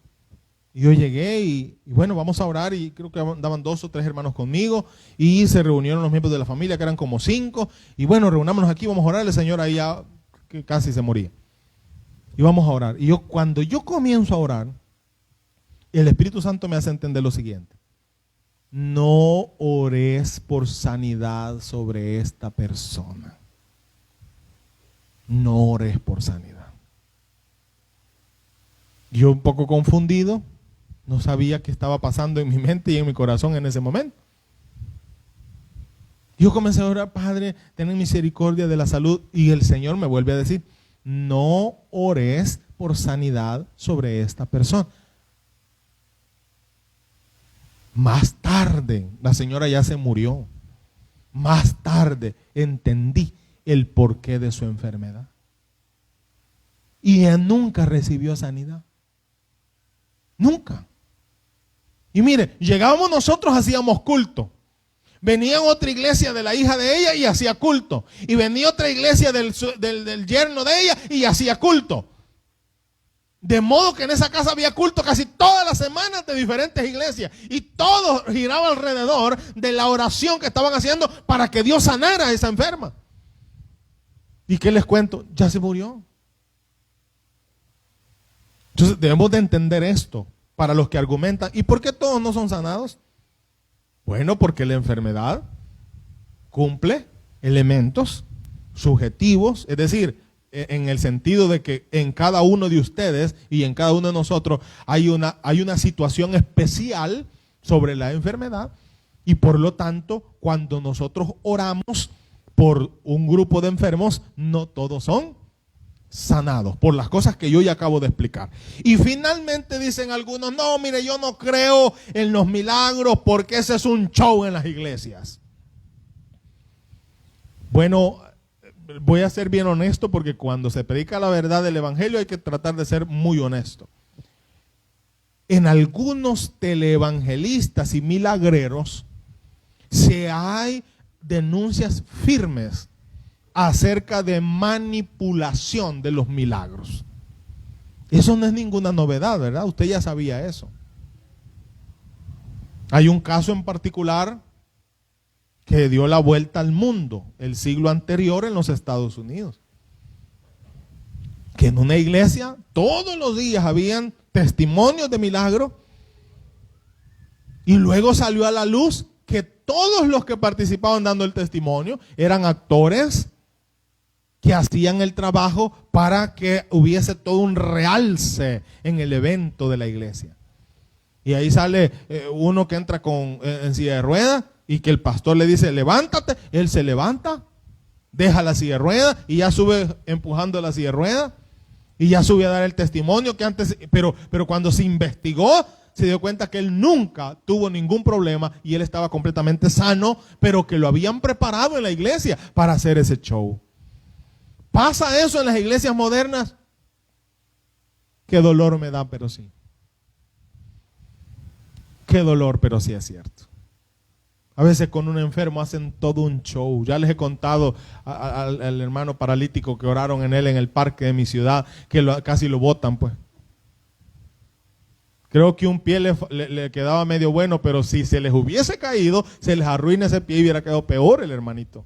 Y yo llegué y bueno, vamos a orar. Y creo que andaban 2 o 3 hermanos conmigo. Y se reunieron los miembros de la familia, que eran como 5. Y bueno, reunámonos aquí, vamos a orar. El Señor ahí ya que casi se moría. Y vamos a orar. Y cuando yo comienzo a orar, el Espíritu Santo me hace entender lo siguiente: no ores por sanidad sobre esta persona. No ores por sanidad. Yo un poco confundido, no sabía qué estaba pasando en mi mente y en mi corazón en ese momento. Yo comencé a orar: Padre, ten misericordia de la salud. Y el Señor me vuelve a decir: no ores por sanidad sobre esta persona. Más tarde, la señora ya se murió. Más tarde entendí el porqué de su enfermedad. Y ella nunca recibió sanidad. Nunca. Y mire, llegábamos nosotros, hacíamos culto. Venía otra iglesia de la hija de ella y hacía culto. Y venía otra iglesia del yerno de ella y hacía culto. De modo que en esa casa había culto casi todas las semanas de diferentes iglesias. Y todo giraba alrededor de la oración que estaban haciendo para que Dios sanara a esa enferma. ¿Y qué les cuento? Ya se murió. Entonces debemos de entender esto para los que argumentan. ¿Y por qué todos no son sanados? Bueno, porque la enfermedad cumple elementos subjetivos, es decir, en el sentido de que en cada uno de ustedes y en cada uno de nosotros hay una situación especial sobre la enfermedad, y por lo tanto, cuando nosotros oramos por un grupo de enfermos, no todos son sanados por las cosas que yo ya acabo de explicar. Y finalmente dicen algunos, no, mire, yo no creo en los milagros porque ese es un show en las iglesias. Bueno, voy a ser bien honesto porque cuando se predica la verdad del evangelio hay que tratar de ser muy honesto. En algunos teleevangelistas y milagreros se hay denuncias firmes acerca de manipulación de los milagros. Eso no es ninguna novedad, ¿verdad? Usted ya sabía eso. Hay un caso en particular que dio la vuelta al mundo el siglo anterior en los Estados Unidos. Que en una iglesia todos los días habían testimonios de milagros y luego salió a la luz que todos los que participaban dando el testimonio eran actores que hacían el trabajo para que hubiese todo un realce en el evento de la iglesia. Y ahí sale uno que entra en silla de ruedas y que el pastor le dice, levántate, él se levanta, deja la silla de ruedas y ya sube empujando la silla de ruedas y ya sube a dar el testimonio que antes, pero cuando se investigó, se dio cuenta que él nunca tuvo ningún problema y él estaba completamente sano, pero que lo habían preparado en la iglesia para hacer ese show. ¿Pasa eso en las iglesias modernas? Qué dolor me da, pero sí. Qué dolor, pero sí es cierto. A veces con un enfermo hacen todo un show. Ya les he contado al hermano paralítico que oraron en él en el parque de mi ciudad, que casi lo botan, pues. Creo que un pie le quedaba medio bueno, pero si se les hubiese caído, se les arruina ese pie y hubiera quedado peor el hermanito.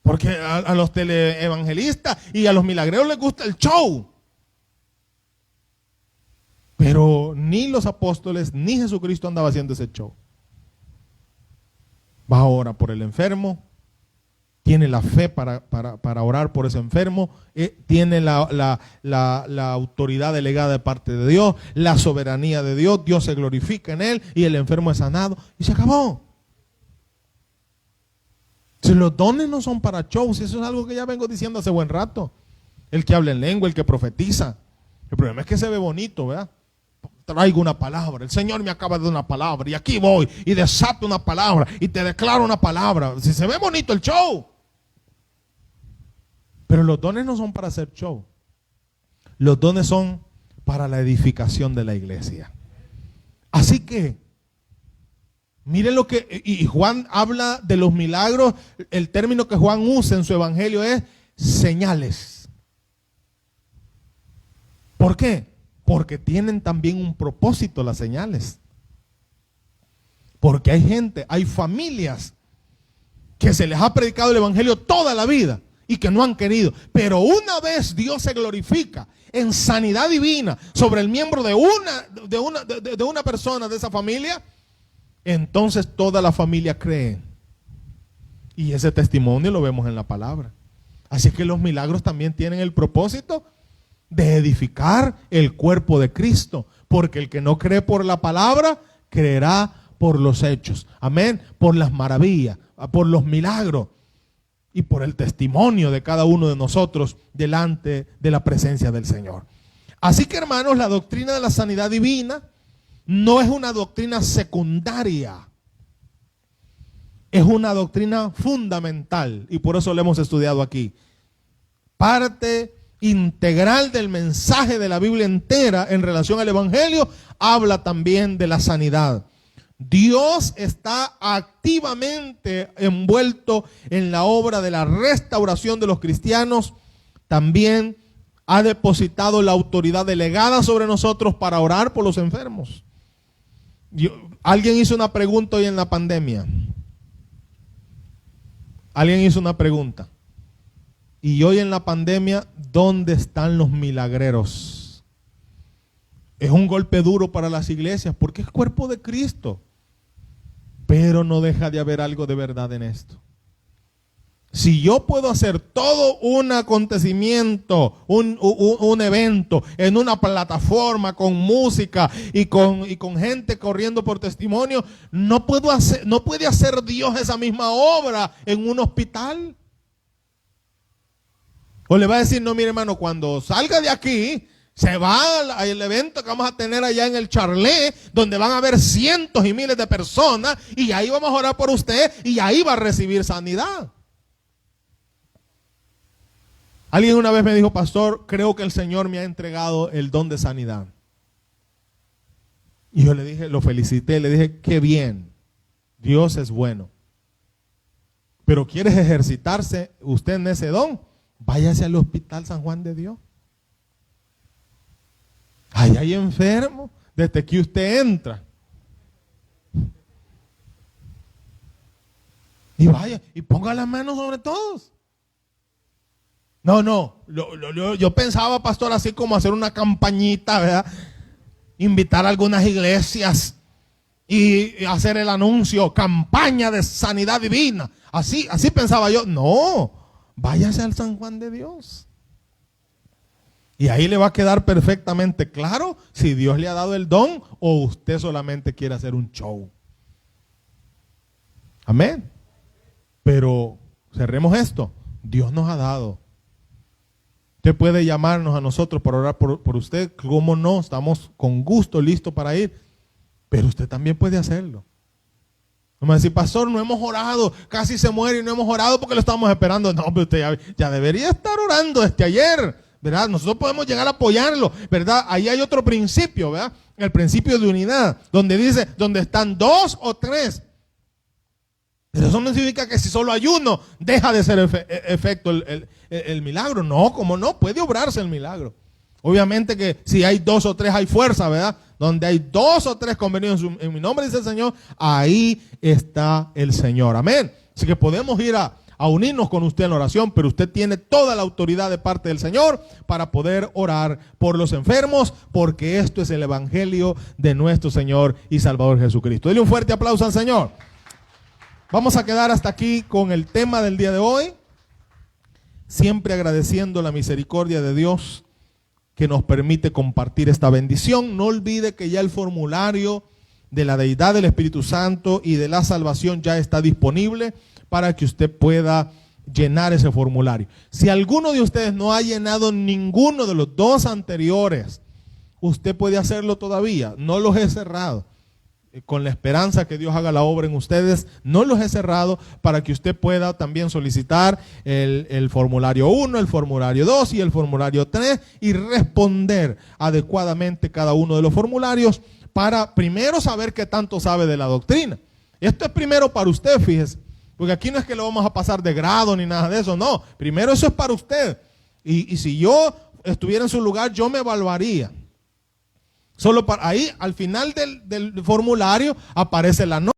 Porque a los teleevangelistas y a los milagreros les gusta el show. Pero ni los apóstoles ni Jesucristo andaba haciendo ese show. Va a orar por el enfermo, tiene la fe para orar por ese enfermo, tiene la autoridad delegada de parte de Dios, la soberanía de Dios, Dios se glorifica en él y el enfermo es sanado y se acabó. Si los dones no son para shows, eso es algo que ya vengo diciendo hace buen rato. El que habla en lengua, el que profetiza. El problema es que se ve bonito, ¿verdad? Traigo una palabra, el Señor me acaba de dar una palabra y aquí voy y desato una palabra y te declaro una palabra. Si se ve bonito el show. Pero los dones no son para hacer show. Los dones son para la edificación de la iglesia. Así que miren lo que, y Juan habla de los milagros, el término que Juan usa en su evangelio es señales. ¿Por qué? Porque tienen también un propósito las señales. Porque hay gente, hay familias que se les ha predicado el evangelio toda la vida y que no han querido. Pero una vez Dios se glorifica en sanidad divina sobre el miembro de una persona de esa familia, entonces toda la familia cree. Y ese testimonio lo vemos en la palabra. Así que los milagros también tienen el propósito de edificar el cuerpo de Cristo, porque el que no cree por la palabra, creerá por los hechos. Amén. Por las maravillas, por los milagros y por el testimonio de cada uno de nosotros delante de la presencia del Señor. Así que, hermanos, la doctrina de la sanidad divina no es una doctrina secundaria, es una doctrina fundamental y por eso lo hemos estudiado aquí. Parte integral del mensaje de la Biblia entera en relación al evangelio habla también de la sanidad. Dios está activamente envuelto en la obra de la restauración de los cristianos. También ha depositado la autoridad delegada sobre nosotros para orar por los enfermos. Alguien hizo una pregunta hoy en la pandemia. Alguien hizo una pregunta. Y hoy en la pandemia, ¿dónde están los milagreros? Es un golpe duro para las iglesias porque es cuerpo de Cristo. Pero no deja de haber algo de verdad en esto. Si yo puedo hacer todo un acontecimiento, un evento en una plataforma con música y con gente corriendo por testimonio, no puede hacer Dios esa misma obra en un hospital. O le va a decir, no, mire hermano, cuando salga de aquí, se va al evento que vamos a tener allá en el Charlet, donde van a haber cientos y miles de personas, y ahí vamos a orar por usted, y ahí va a recibir sanidad. Alguien una vez me dijo, pastor, creo que el Señor me ha entregado el don de sanidad. Y yo le dije, lo felicité, le dije, qué bien, Dios es bueno. Pero ¿quieres ejercitarse usted en ese don? Váyase al Hospital San Juan de Dios. Ahí hay enfermos desde que usted entra. Y vaya, y ponga las manos sobre todos. No, yo pensaba, pastor, así como hacer una campañita, ¿verdad? Invitar a algunas iglesias y hacer el anuncio, campaña de sanidad divina. Así pensaba yo. No, váyase al San Juan de Dios. Y ahí le va a quedar perfectamente claro si Dios le ha dado el don o usted solamente quiere hacer un show. Amén. Pero cerremos esto. Dios nos ha dado. Usted puede llamarnos a nosotros para orar por usted. ¿Cómo no? Estamos con gusto listos para ir. Pero usted también puede hacerlo. No me va a decir, pastor, no hemos orado. Casi se muere y no hemos orado porque lo estamos esperando. No, pero usted ya debería estar orando desde ayer, ¿verdad? Nosotros podemos llegar a apoyarlo, ¿verdad? Ahí hay otro principio, ¿verdad? El principio de unidad, donde dice, donde están dos o tres. Pero eso no significa que si solo hay uno, deja de ser efecto el milagro. No, como no, puede obrarse el milagro. Obviamente que si hay dos o tres hay fuerza, ¿verdad? Donde hay dos o tres convenidos en mi nombre, dice el Señor, ahí está el Señor. Amén. Así que podemos ir a unirnos con usted en la oración, pero usted tiene toda la autoridad de parte del Señor para poder orar por los enfermos, porque esto es el evangelio de nuestro Señor y Salvador Jesucristo. Dele un fuerte aplauso al Señor. Vamos a quedar hasta aquí con el tema del día de hoy, siempre agradeciendo la misericordia de Dios que nos permite compartir esta bendición. No olvide que ya el formulario de la deidad del Espíritu Santo y de la salvación ya está disponible para que usted pueda llenar ese formulario. Si alguno de ustedes no ha llenado ninguno de los dos anteriores, usted puede hacerlo todavía. No los he cerrado. Con la esperanza que Dios haga la obra en ustedes, no los he cerrado para que usted pueda también solicitar el formulario 1, el formulario 2 y el formulario 3 y responder adecuadamente cada uno de los formularios para primero saber qué tanto sabe de la doctrina. Esto es primero para usted, fíjese, porque aquí no es que lo vamos a pasar de grado ni nada de eso, no, primero eso es para usted. Y si yo estuviera en su lugar, yo me evaluaría. Solo para ahí, al final del formulario, aparece la nota.